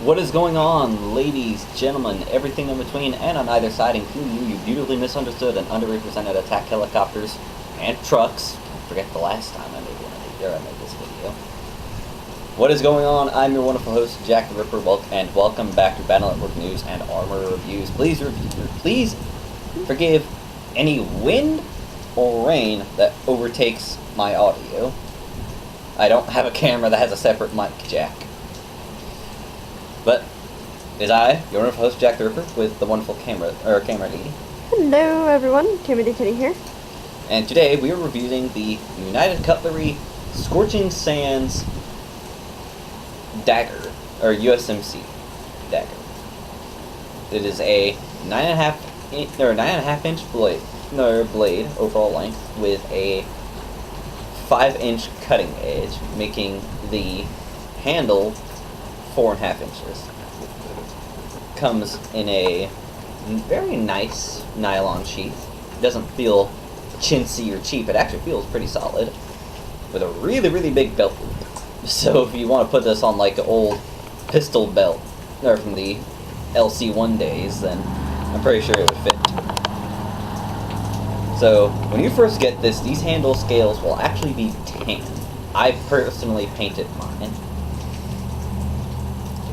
What is going on, ladies, gentlemen, everything in between, and on either side, including you beautifully misunderstood and underrepresented attack helicopters and trucks? Forget the last time I made this video. What is going on? I'm your wonderful host, Jack the Ripper, and welcome back to Battle Network News and Armor Reviews. Please forgive any wind or rain that overtakes my audio. I don't have a camera that has a separate mic jack. But it is I, your wonderful host, Jack the Ripper, with the wonderful camera lady. Hello everyone, Timothy Kitty here. And today we are reviewing the United Cutlery Scorching Sands Dagger, or USMC Dagger. It is a 9.5 inch blade overall length with a 5-inch cutting edge, making the handle 4.5 inches. Comes in a very nice nylon sheath. It doesn't feel chintzy or cheap. It actually feels pretty solid, with a really big belt loop. So if you want to put this on like an old pistol belt, or from the LC1 days, then I'm pretty sure it would fit. So when you first get this, these handle scales will actually be tan. I personally painted mine.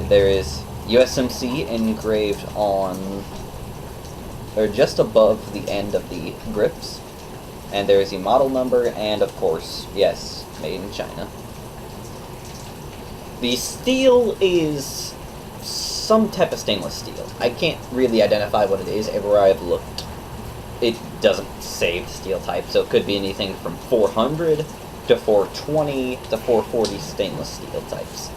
There is USMC engraved on, or just above the end of the grips, and there is a model number, and of course, yes, made in China. The steel is some type of stainless steel. I can't really identify what it is. Everywhere I've looked, it doesn't say the steel type, so it could be anything from 400 to 420 to 440 stainless steel types.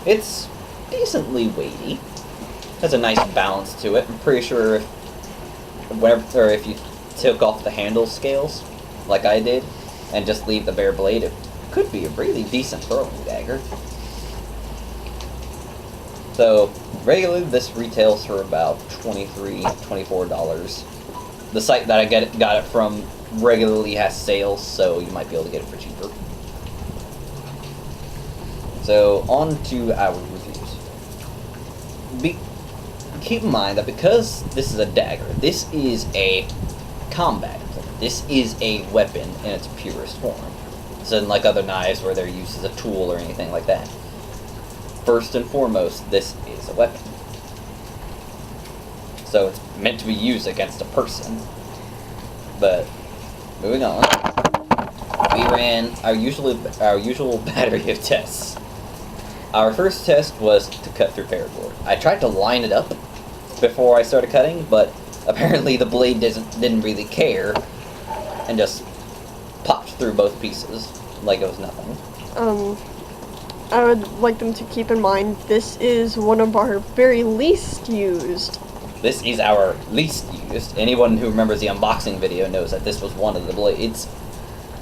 It's decently weighty. Has a nice balance to it. I'm pretty sure if you took off the handle scales, like I did, and just leave the bare blade, it could be a really decent throwing dagger. So, regularly this retails for about $23, $24. The site that I got it from regularly has sales, so you might be able to get it for cheaper. So, on to our reviews. Keep in mind that because this is a dagger, this is a combat implement. This is a weapon in its purest form. It's unlike other knives where they're used as a tool or anything like that. First and foremost, this is a weapon. So it's meant to be used against a person. But, moving on. We ran our usual battery of tests. Our first test was to cut through paracord. I tried to line it up before I started cutting, but apparently the blade didn't really care and just popped through both pieces like it was nothing. I would like them to keep in mind this is one of our very least used. This is our least used. Anyone who remembers the unboxing video knows that this was one of the blades.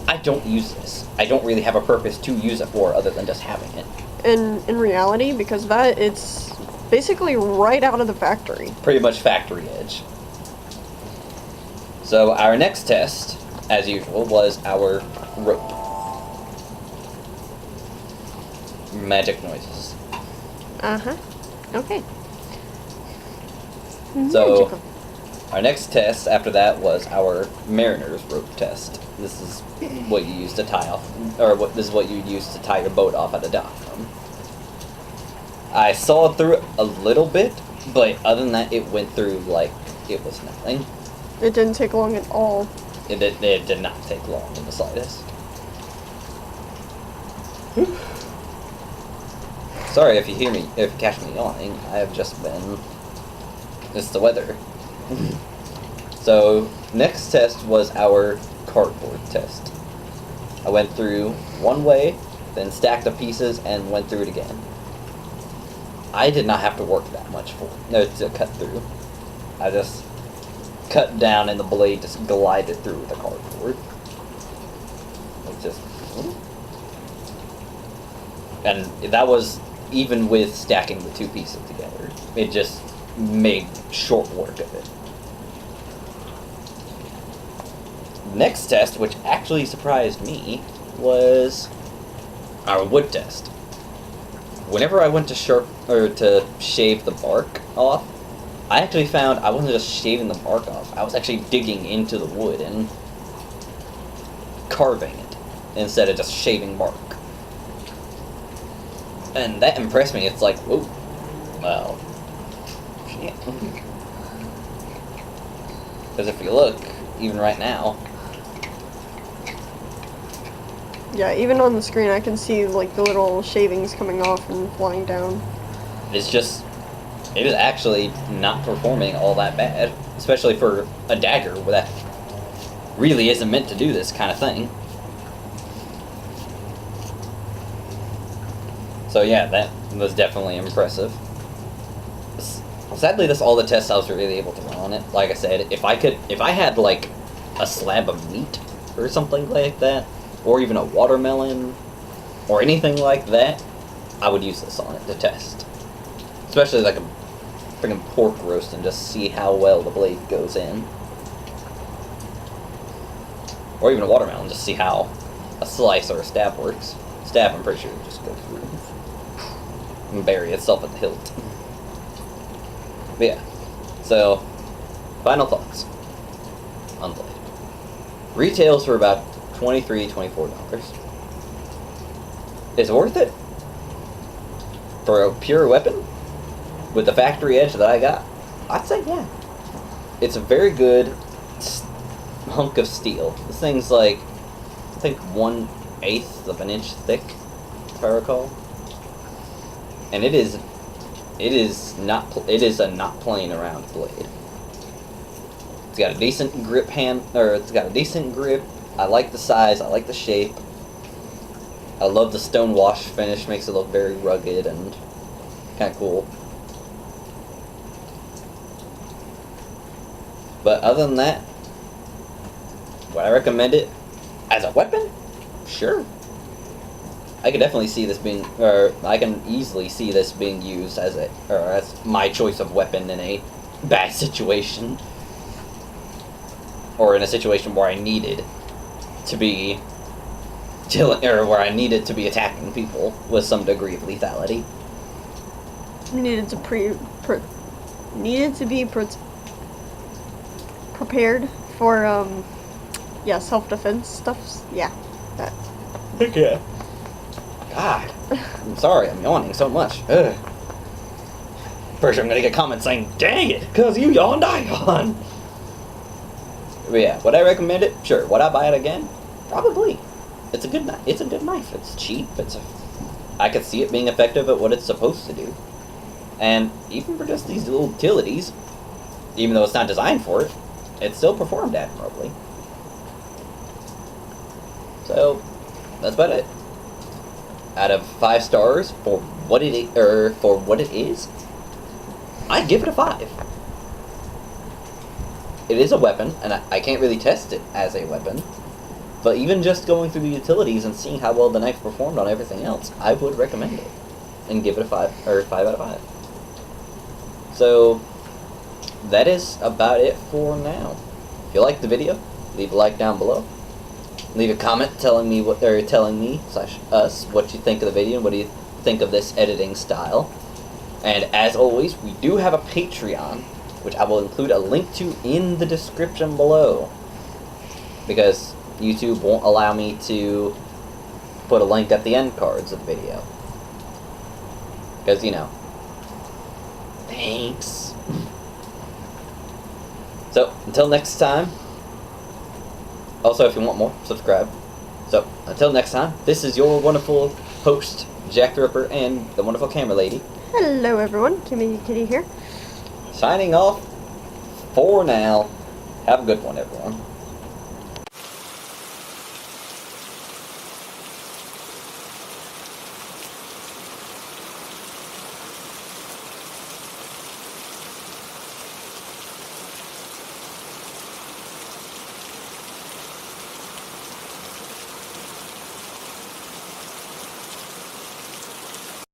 I don't use this. I don't really have a purpose to use it for other than just having it. And in reality, because of that, it's basically right out of the factory. Pretty much factory edge. So our next test, as usual, was our rope. Magic noises. Uh-huh. Okay. So, Magical. our next test after that was our mariner's rope test. This is what you use to tie off, this is what you use to tie your boat off at a dock. I saw through it a little bit, but other than that, it went through like it was nothing. It didn't take long at all. It did not take long in the slightest. Sorry if you catch me yawning. I have just been... It's the weather. So, next test was our cardboard test. I went through one way, then stacked the pieces, and went through it again. I did not have to work that much to cut through. I just cut down and the blade just glided through the cardboard. It just... And that was even with stacking the two pieces together. It just made short work of it. Next test, which actually surprised me, was our wood test. whenever I went to to shave the bark off, I actually found I wasn't just shaving the bark off. I was actually digging into the wood and carving it instead of just shaving bark. And that impressed me. It's like, whoa, well, shit. Because if you look, even right now, Yeah, even on the screen I can see like the little shavings coming off and flying down. it is actually not performing all that bad, especially for a dagger that really isn't meant to do this kind of thing. So yeah, that was definitely impressive. Sadly, that's all the tests I was really able to run on it. Like I said, if I had like a slab of meat or something like that, or even a watermelon, or anything like that, I would use this on it to test. Especially like a freaking pork roast and just see how well the blade goes in. Or even a watermelon, just see how a slice or a stab works. Stab, I'm pretty sure it just goes through and bury itself at the hilt. But yeah, so final thoughts on blade. Retails for about $23, $24. Is it worth it? For a pure weapon? With the factory edge that I got? I'd say yeah. It's a very good hunk of steel. This thing's like, I think 1/8 of an inch thick, if I recall. And it is a not playing around blade. It's got a decent grip it's got a decent grip. I like the size, I like the shape. I love the Stonewash finish, makes it look very rugged and kind of cool. But other than that, would I recommend it as a weapon? Sure. I can definitely see this being, or I can easily see this being used as my choice of weapon in a bad situation. Or in a situation where I needed to be where I needed to be attacking people with some degree of lethality. Needed to be prepared for self-defense stuff. Yeah, that. Yeah. God, I'm sorry, I'm yawning so much. Ugh. Pretty sure I'm gonna get comments saying, "Dang it, cause you yawned, I yawned." But yeah, would I recommend it? Sure. Would I buy it again? Probably. It's a good knife. It's a good knife. It's cheap. I could see it being effective at what it's supposed to do. And even for just these little utilities, even though it's not designed for it, it still performed admirably. So that's about it. Out of 5 stars for what it is, I'd give it a 5. It is a weapon, and I can't really test it as a weapon. But even just going through the utilities and seeing how well the knife performed on everything else, I would recommend it and give it a 5 out of 5. So that is about it for now. If you liked the video, leave a like down below. Leave a comment telling me what us what you think of the video and what do you think of this editing style. And as always, we do have a Patreon, which I will include a link to in the description below, because YouTube won't allow me to put a link at the end cards of the video. Because, thanks. So, until next time. Also, if you want more, subscribe. So, until next time, this is your wonderful host, Jack the Ripper, and the wonderful camera lady. Hello everyone, Kimmy Kitty here. Signing off for now. Have a good one, everyone.